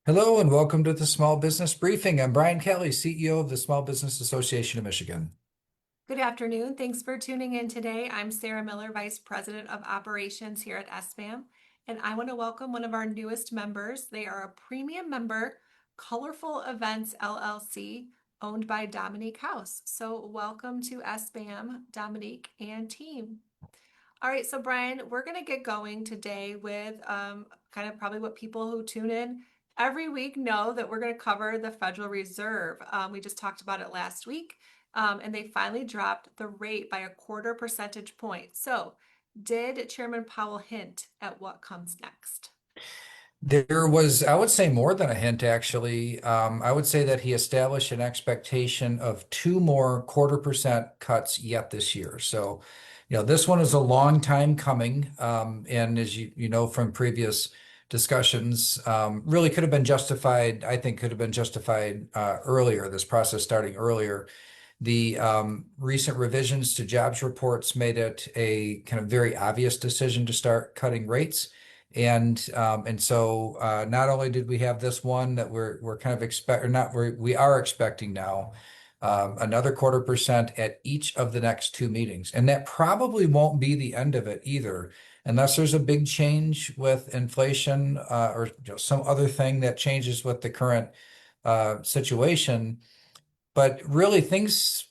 Hello and welcome to the Small Business Briefing. I'm Brian Kelly, CEO of the Small Business Association of Michigan. Good afternoon. Thanks for tuning in today. I'm Sarah Miller, Vice President of Operations here at SBAM, and I want to welcome one of our newest members. They are a premium member, Colorful Events LLC, owned by Dominique House. So, welcome to SBAM, Dominique and team. All right, so Brian, we're going to get going today with kind of probably what people who tune in every week know that we're going to cover the Federal Reserve. We just talked about it last week, and they finally dropped the rate by a quarter percentage point. So, did Chairman Powell hint at what comes next? There was, I would say, more than a hint, actually. I would say that he established an expectation of two more quarter percent cuts yet this year. So, this one is a long time coming. And as you know from previous discussions, really could have been justified, I think could have been justified earlier, this process starting earlier. The recent revisions to jobs reports made it a kind of very obvious decision to start cutting rates. And so not only did we have this one that we're kind of expect or not we are expecting now another quarter percent at each of the next two meetings, and that probably won't be the end of it either, unless there's a big change with inflation or some other thing that changes with the current situation. But really, things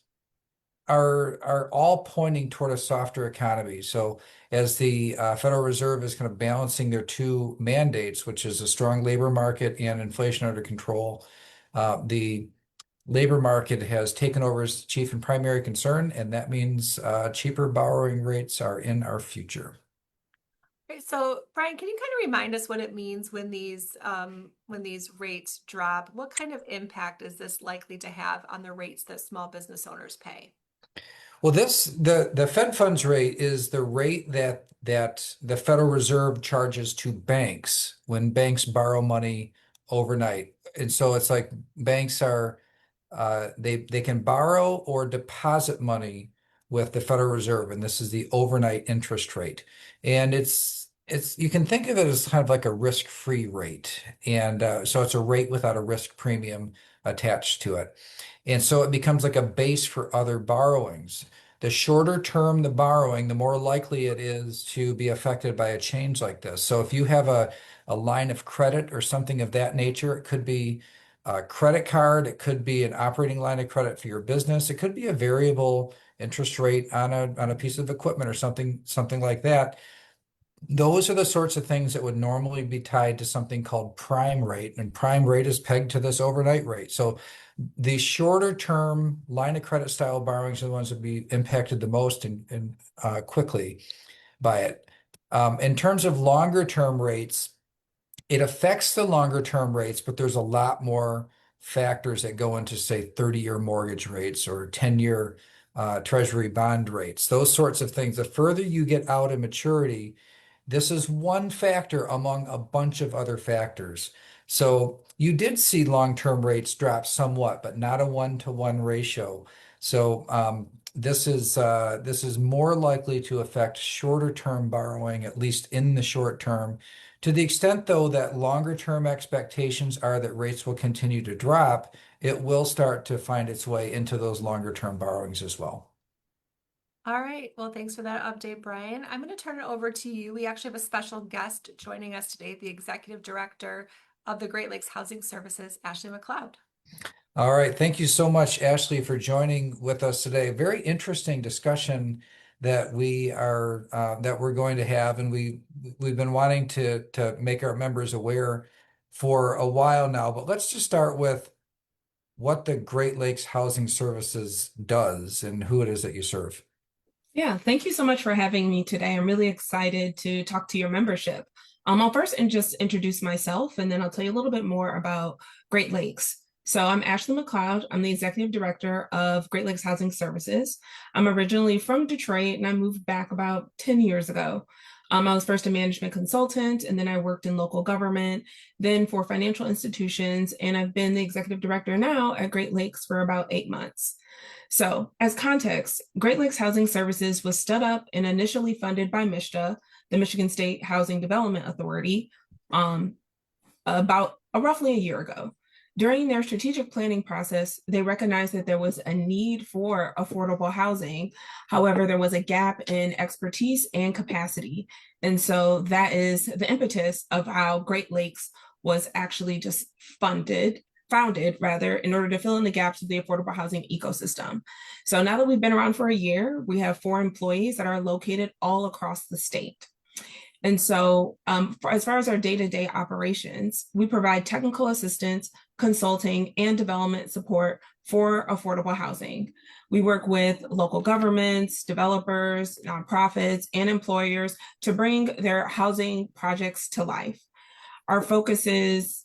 are all pointing toward a softer economy. So as the Federal Reserve is kind of balancing their two mandates, which is a strong labor market and inflation under control, the labor market has taken over as chief and primary concern, and that means cheaper borrowing rates are in our future. Okay, so Brian, can you kind of remind us what it means when these rates drop? What kind of impact is this likely to have on the rates that small business owners pay? Well, the Fed funds rate is the rate that the Federal Reserve charges to banks when banks borrow money overnight. And so it's like banks are they can borrow or deposit money with the Federal Reserve, and this is the overnight interest rate. And it's you can think of it as kind of like a risk-free rate, and so it's a rate without a risk premium attached to it. And so it becomes like a base for other borrowings. The shorter term the borrowing, the more likely it is to be affected by a change like this. So if you have a line of credit or something of that nature, it could be a credit card, it could be an operating line of credit for your business, it could be a variable interest rate on a piece of equipment or something like that. Those are the sorts of things that would normally be tied to something called prime rate, and prime rate is pegged to this overnight rate. So the shorter term line of credit style borrowings are the ones that be impacted the most and quickly by it. In terms of longer term rates, it affects the longer term rates, but there's a lot more factors that go into, say, 30-year mortgage rates or 10-year treasury bond rates, those sorts of things. The further you get out in maturity, this is one factor among a bunch of other factors. So you did see long-term rates drop somewhat, but not a one-to-one ratio. So this is more likely to affect shorter-term borrowing, at least in the short term. To the extent, though, that longer-term expectations are that rates will continue to drop, it will start to find its way into those longer-term borrowings as well. All right. Well, thanks for that update, Brian. I'm going to turn it over to you. We actually have a special guest joining us today, the Executive Director of the Great Lakes Housing Services, Ashley MacLeod. All right. Thank you so much, Ashley, for joining with us today. Very interesting discussion that we're going to have, and we've been wanting to make our members aware for a while now. But let's just start with what the Great Lakes Housing Services does and who it is that you serve. Yeah, thank you so much for having me today. I'm really excited to talk to your membership. I'll first and just introduce myself, and then I'll tell you a little bit more about Great Lakes. So I'm Ashley MacLeod. I'm the Executive Director of Great Lakes Housing Services. I'm originally from Detroit, and I moved back about 10 years ago. I was first a management consultant, and then I worked in local government, then for financial institutions, and I've been the Executive Director now at Great Lakes for about 8 months. So, as context, Great Lakes Housing Services was stood up and initially funded by MISTA, the Michigan State Housing Development Authority, about roughly a year ago. During their strategic planning process, they recognized that there was a need for affordable housing. However, there was a gap in expertise and capacity. And so that is the impetus of how Great Lakes was actually just founded rather, in order to fill in the gaps of the affordable housing ecosystem. So now that we've been around for a year, we have 4 employees that are located all across the state. And so, as far as our day-to-day operations, we provide technical assistance, consulting, and development support for affordable housing. We work with local governments, developers, nonprofits, and employers to bring their housing projects to life. Our focus is,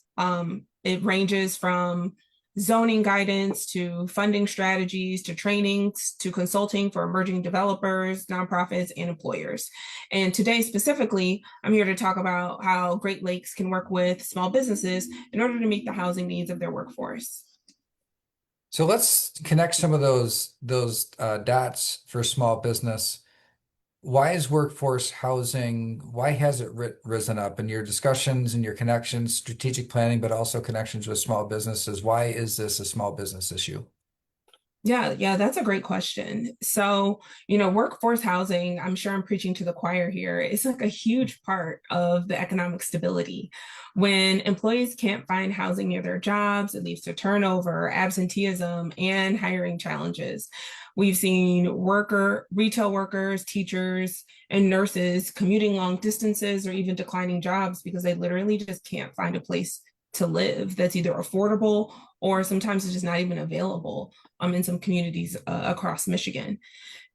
it ranges from zoning guidance to funding strategies to trainings to consulting for emerging developers, nonprofits, and employers. And today specifically, I'm here to talk about how Great Lakes can work with small businesses in order to meet the housing needs of their workforce. So let's connect some of those dots for small business. Why is workforce housing, why has it risen up in your discussions and your connections, strategic planning, but also connections with small businesses? Why is this a small business issue? Yeah, that's a great question. So, workforce housing, I'm sure I'm preaching to the choir here. It's like a huge part of the economic stability. When employees can't find housing near their jobs, it leads to turnover, absenteeism, and hiring challenges. We've seen retail workers, teachers, and nurses commuting long distances or even declining jobs because they literally just can't find a place to live that's either affordable or sometimes it's just not even available in some communities across Michigan.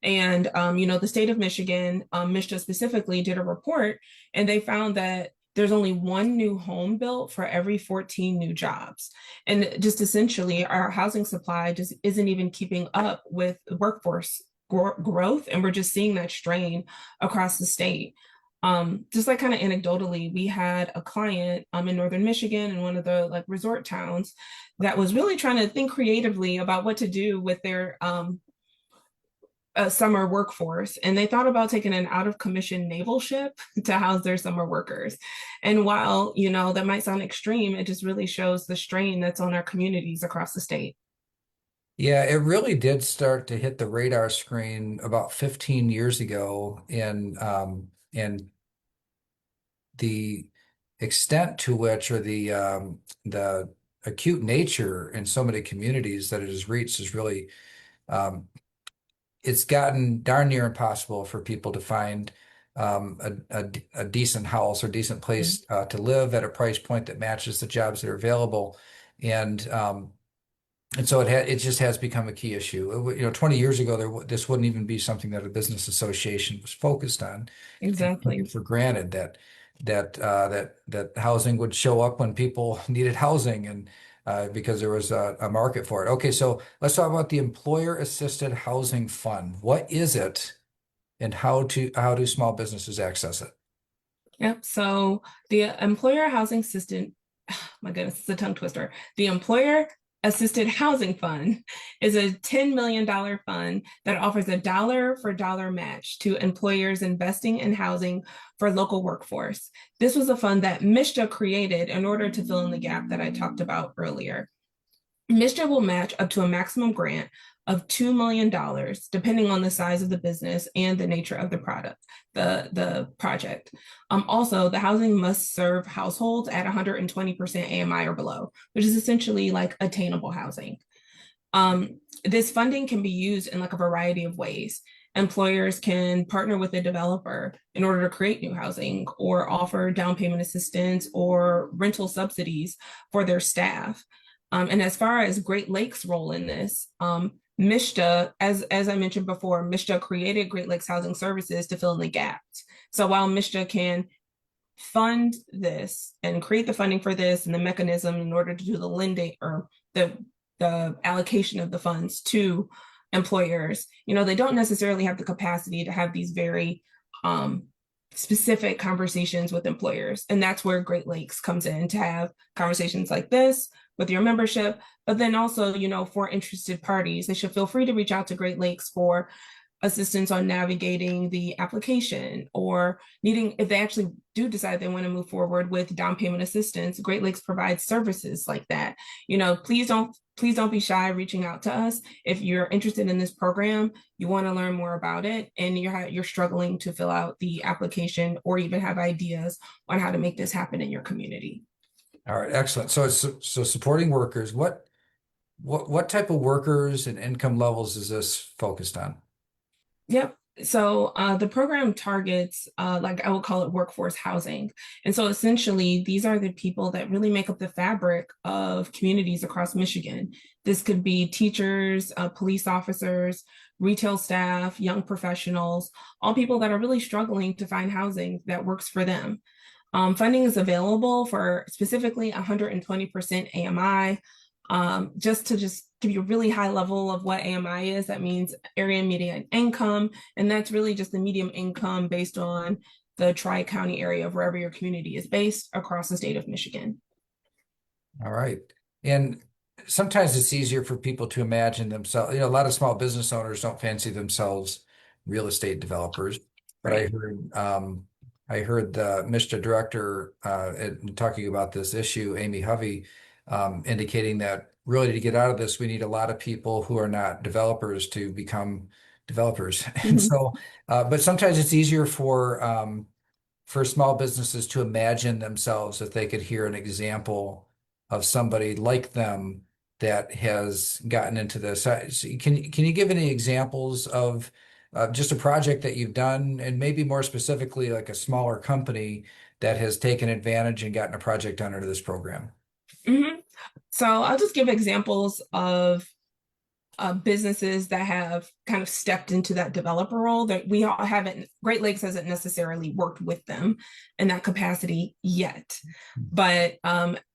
And, the state of Michigan, MISHDA specifically, did a report and they found that there's only 1 new home built for every 14 new jobs. And just essentially, our housing supply just isn't even keeping up with workforce growth. And we're just seeing that strain across the state. Just like kind of anecdotally, we had a client in northern Michigan in one of the resort towns that was really trying to think creatively about what to do with their summer workforce. And they thought about taking an out of commission naval ship to house their summer workers. And while, that might sound extreme, it just really shows the strain that's on our communities across the state. Yeah, it really did start to hit the radar screen about 15 years ago, and the extent to which, or the acute nature in so many communities that it has reached is really, it's gotten darn near impossible for people to find a decent house or decent place to live at a price point that matches the jobs that are available. And so it just has become a key issue. 20 years ago, this wouldn't even be something that a business association was focused on. Took Exactly. it for granted that housing would show up when people needed housing, and because there was a market for it. Okay, so let's talk about the Employer Assisted Housing Fund. What is it, and how do small businesses access it? Yep. So the employer housing assistant, my goodness, it's a tongue twister. The Employer Assisted Housing Fund is a $10 million fund that offers a dollar for dollar match to employers investing in housing for local workforce. This was a fund that MISHDA created in order to fill in the gap that I talked about earlier. MISHDA will match up to a maximum grant of $2 million, depending on the size of the business and the nature of the the project. Also, the housing must serve households at 120% AMI or below, which is essentially like attainable housing. This funding can be used in like a variety of ways. Employers can partner with a developer in order to create new housing or offer down payment assistance or rental subsidies for their staff. And as far as Great Lakes' role in this, MISHDA, as I mentioned before, MISHDA created Great Lakes Housing Services to fill in the gaps. So while MISHDA can fund this and create the funding for this and the mechanism in order to do the lending or the allocation of the funds to employers, they don't necessarily have the capacity to have these very specific conversations with employers. And that's where Great Lakes comes in to have conversations like this with your membership, but then also, for interested parties, they should feel free to reach out to Great Lakes for assistance on navigating the application, or needing, if they actually do decide they want to move forward with down payment assistance, Great Lakes provides services like that. Please don't be shy reaching out to us. If you're interested in this program, you want to learn more about it, and you're struggling to fill out the application or even have ideas on how to make this happen in your community. All right, excellent. So supporting workers, what type of workers and income levels is this focused on? Yep. So the program targets, like I would call it workforce housing. And so essentially, these are the people that really make up the fabric of communities across Michigan. This could be teachers, police officers, retail staff, young professionals, all people that are really struggling to find housing that works for them. Funding is available for specifically 120% AMI. Just to give you a really high level of what AMI is, that means area median income, and that's really just the median income based on the Tri-County area of wherever your community is based across the state of Michigan. All right. And sometimes it's easier for people to imagine themselves. A lot of small business owners don't fancy themselves real estate developers, but Right. I heard the MISTA director talking about this issue, Amy Hovey, indicating that really to get out of this, we need a lot of people who are not developers to become developers. And Mhm. so, but sometimes it's easier for small businesses to imagine themselves if they could hear an example of somebody like them that has gotten into this. So can you give any examples of just a project that you've done, and maybe more specifically, like a smaller company that has taken advantage and gotten a project done under this program? Mhm. So I'll just give examples of businesses that have kind of stepped into that developer role that we all haven't, Great Lakes hasn't necessarily worked with them in that capacity yet. But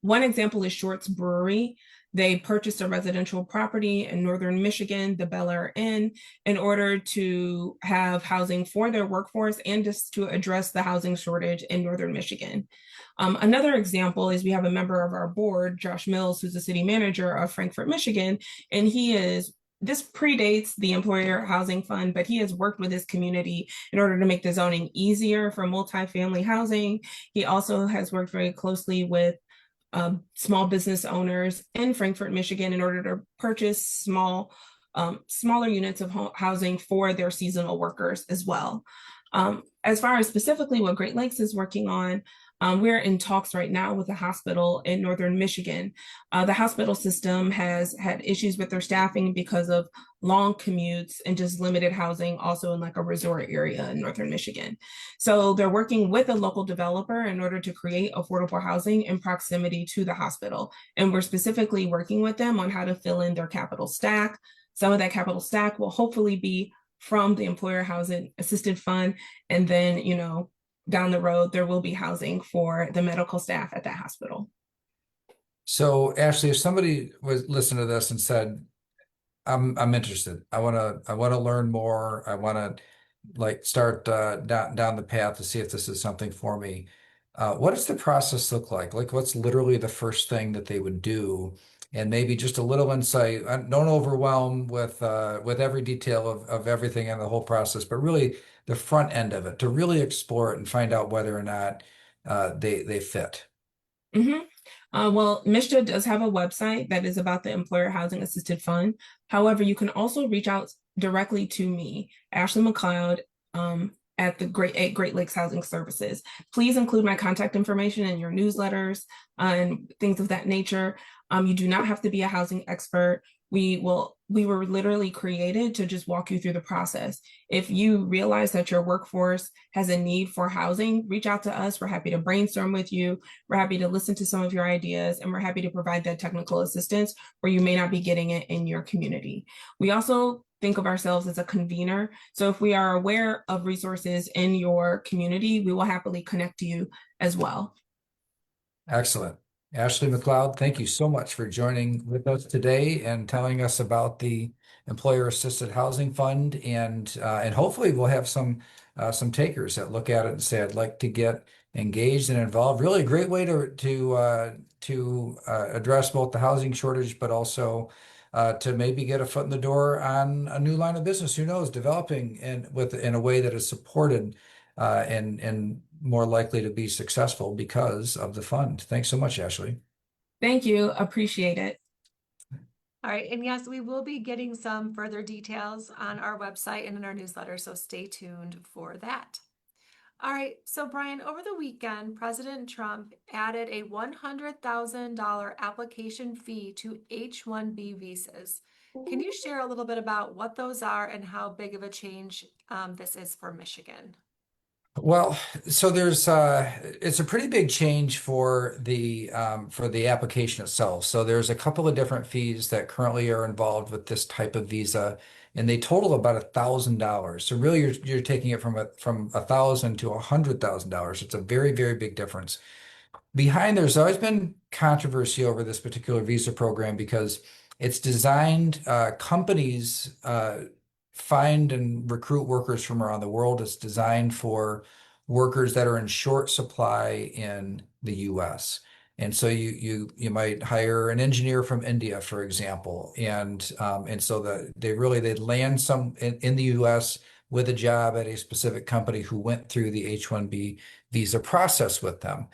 one example is Shorts Brewery. They purchased a residential property in northern Michigan, the Bel Air Inn, in order to have housing for their workforce and just to address the housing shortage in northern Michigan. Another example is we have a member of our board, Josh Mills, who's the city manager of Frankfort, Michigan, and this predates the employer housing fund, but he has worked with his community in order to make the zoning easier for multifamily housing. He also has worked very closely with small business owners in Frankfort, Michigan, in order to purchase smaller units of housing for their seasonal workers as well. As far as specifically what Great Lakes is working on, we're in talks right now with a hospital in northern Michigan. The hospital system has had issues with their staffing because of long commutes and just limited housing, also in like a resort area in northern Michigan. So they're working with a local developer in order to create affordable housing in proximity to the hospital. And we're specifically working with them on how to fill in their capital stack. Some of that capital stack will hopefully be from the employer housing assisted fund, and then down the road, there will be housing for the medical staff at that hospital. So, Ashley, if somebody was listening to this and said, I'm interested. I want to learn more. I want to like start down the path to see if this is something for me. What does the process look like? Like, what's literally the first thing that they would do? And maybe just a little insight. Don't overwhelm with every detail of everything and the whole process, but really the front end of it to really explore it and find out whether or not they fit. Mhm. Well, MISHA does have a website that is about the Employer Housing Assisted Fund. However, you can also reach out directly to me, Ashley MacLeod, at Great Lakes Housing Services. Please include my contact information in your newsletters and things of that nature. You do not have to be a housing expert. We were literally created to just walk you through the process. If you realize that your workforce has a need for housing, reach out to us. We're happy to brainstorm with you. We're happy to listen to some of your ideas, and we're happy to provide that technical assistance where you may not be getting it in your community. We also think of ourselves as a convener. So if we are aware of resources in your community, we will happily connect you as well. Excellent. Ashley MacLeod, thank you so much for joining with us today and telling us about the Employer Assisted Housing Fund, and hopefully we'll have some takers that look at it and say, I'd like to get engaged and involved. Really a great way to address both the housing shortage, but also to maybe get a foot in the door on a new line of business. Who knows, developing in a way that is supported and more likely to be successful because of the fund. Thanks so much, Ashley. Thank you. Appreciate it. All right, and yes, we will be getting some further details on our website and in our newsletter, so stay tuned for that. All right, so Brian, over the weekend, President Trump added a $100,000 application fee to H-1B visas. Can you share a little bit about what those are and how big of a change this is for Michigan? Well, so it's a pretty big change for the application itself. So there's a couple of different fees that currently are involved with this type of visa, and they total about $1,000. So really, you're taking it from 1,000 to $100,000. It's a very, very big difference. There's always been controversy over this particular visa program because it's designed, companies find and recruit workers from around the world. It's designed for workers that are in short supply in the US. And so you might hire an engineer from India, for example, and so they land in the US with a job at a specific company who went through the H-1B visa process with them.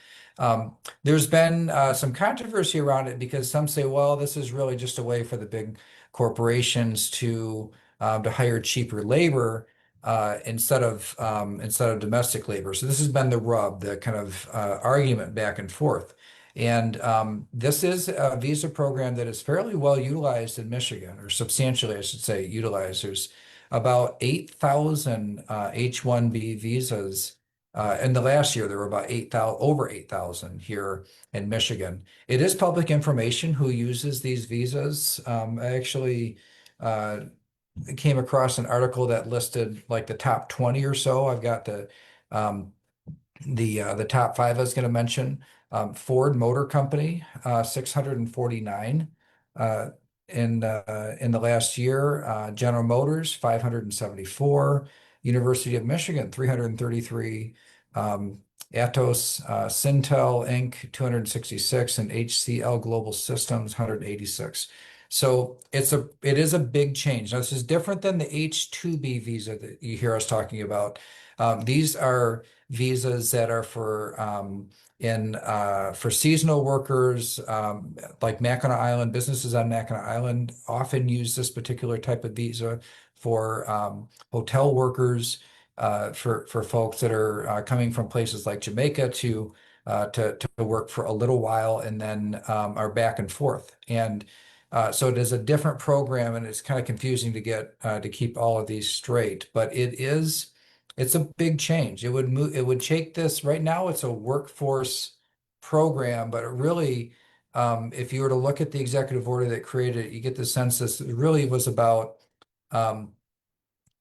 There's been some controversy around it because some say, well, this is really just a way for the big corporations to hire cheaper labor instead of domestic labor. So this has been the rub, the kind of argument back and forth. And this is a visa program that is fairly well utilized in Michigan, or substantially, I should say, utilized. There's about 8,000 H-1B visas. In the last year, there were about 8,000, over 8,000 here in Michigan. It is public information who uses these visas. I actually came across an article that listed like the top 20 or so. I've got um, the top five I was going to mention. Ford Motor Company, 649 in the last year. General Motors, 574. University of Michigan, 333. Atos, Syntel Inc., 266, and HCL Global Systems, 186. So it is a big change. Now, this is different than the H-2B visa that you hear us talking about. These are visas that are for seasonal workers, like Mackinac Island. Businesses on Mackinac Island often use this particular type of visa for hotel workers, for folks that are coming from places like Jamaica to work for a little while and then are back and forth. And so it is a different program, and it's kind of confusing to keep all of these straight. But it's a big change. It would take this right now. It's a workforce program, but it really, if you were to look at the executive order that created it, you get the sense this really was about um,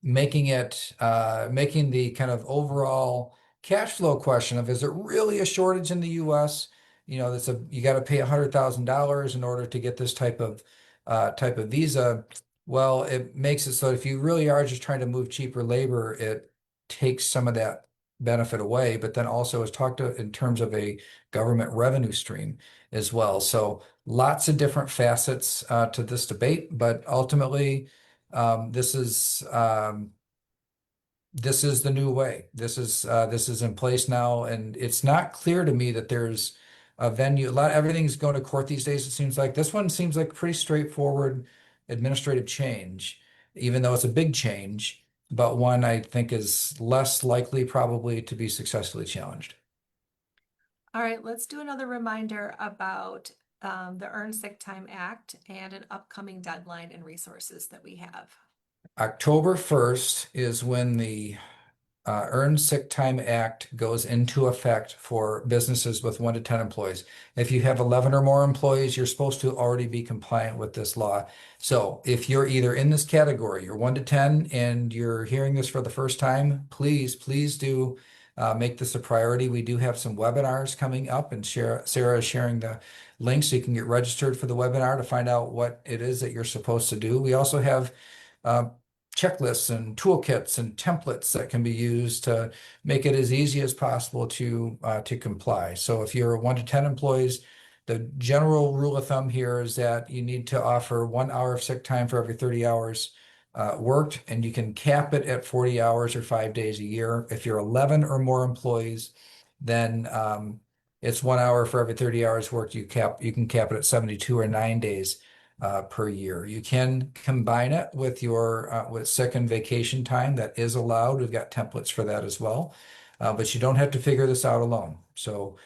making the kind of overall cash flow question of, is it really a shortage in the US? You know, you got to pay $100,000 in order to get this type of visa. Well, it makes it so if you really are just trying to move cheaper labor, it takes some of that benefit away, but then also is talked to in terms of a government revenue stream as well. So lots of different facets to this debate, but ultimately, um, this is um, this is the new way. This is in place now, and it's not clear to me that there's a venue. Everything's going to court these days. It seems like this one seems like pretty straightforward administrative change, even though it's a big change, but one I think is less likely probably to be successfully challenged. All right, let's do another reminder about the Earned Sick Time Act and an upcoming deadline and resources that we have. October 1st is when the Earned Sick Time Act goes into effect for businesses with 1 to 10 employees. If you have 11 or more employees, you're supposed to already be compliant with this law. So if you're either in this category, you're 1 to 10, and you're hearing this for the first time, please do make this a priority. We do have some webinars coming up, and Sarah is sharing the link so you can get registered for the webinar to find out what it is that you're supposed to do. We also have uh, checklists and toolkits and templates that can be used to make it as easy as possible to comply. So if you're 1 to 10 employees, the general rule of thumb here is that you need to offer 1 hour of sick time for every 30 hours worked, and you can cap it at 40 hours or 5 days a year. If you're 11 or more employees, then it's 1 hour for every 30 hours worked. You can cap it at 72 or 9 days per year. You can combine it with your with sick and vacation time. That is allowed. We've got templates for that as well. But you don't have to figure this out alone. So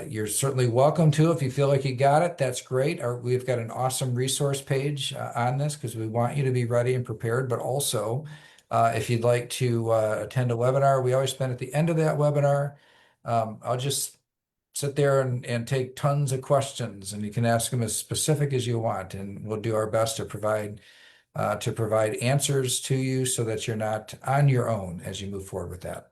you're certainly welcome to. If you feel like you got it, that's great. We've got an awesome resource page on this because we want you to be ready and prepared. But also, if you'd like to attend a webinar, we always spend at the end of that webinar. I'll just sit there and take tons of questions, and you can ask them as specific as you want, and we'll do our best to provide answers to you so that you're not on your own as you move forward with that.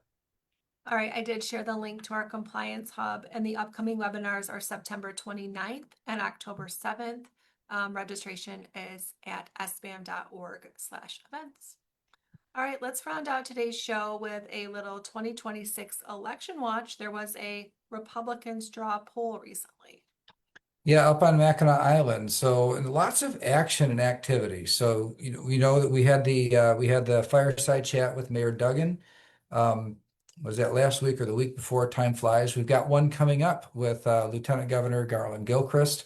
All right, I did share the link to our compliance hub, and the upcoming webinars are September 29th and October 7th. Registration is at sbam.org/events. All right, let's round out today's show with a little 2026 election watch. There was a Republican straw poll recently. Yeah, up on Mackinac Island. So and lots of action and activity. So we know that we had the fireside chat with Mayor Duggan. Was that last week or the week before? Time flies. We've got one coming up with Lieutenant Governor Garland Gilchrist.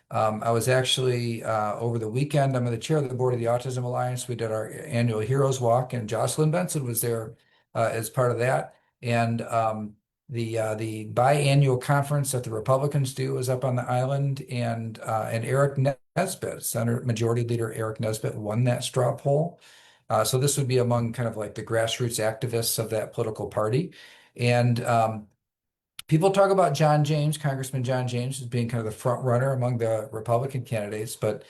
I was actually over the weekend. I'm the chair of the board of the Autism Alliance. We did our annual Heroes Walk, and Jocelyn Benson was there as part of that. And the biannual conference that the Republicans do is up on the island, and Eric Nesbitt, Senator Majority Leader Eric Nesbitt, won that straw poll. So this would be among kind of like the grassroots activists of that political party, and people talk about John James, Congressman John James, as being kind of the front runner among the Republican candidates, but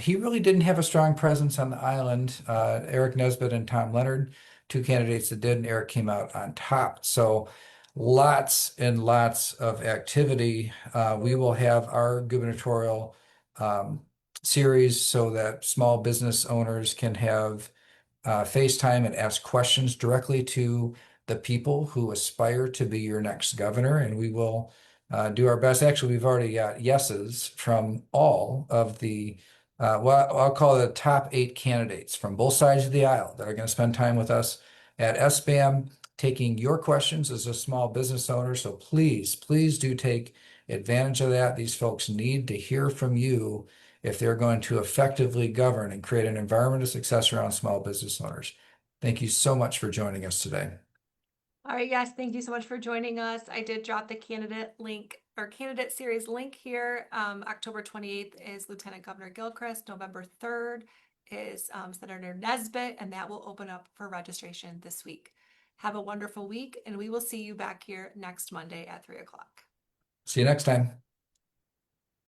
he really didn't have a strong presence on the island. Eric Nesbitt and Tom Leonard, two candidates that did, and Eric came out on top. So lots and lots of activity. We will have our gubernatorial series so that small business owners can have FaceTime and ask questions directly to the people who aspire to be your next governor. And we will do our best. Actually, we've already got yeses from all of the, well, I'll call it the top 8 candidates from both sides of the aisle that are going to spend time with us at SBAM, taking your questions as a small business owner. So please, please do take advantage of that. These folks need to hear from you if they're going to effectively govern and create an environment of success around small business owners. Thank you so much for joining us today. All right, yes, thank you so much for joining us. I did drop the candidate link or candidate series link here. October 28th is Lieutenant Governor Gilchrist. November 3rd is Senator Nesbitt, and that will open up for registration this week. Have a wonderful week, and we will see you back here next Monday at 3 o'clock. See you next time.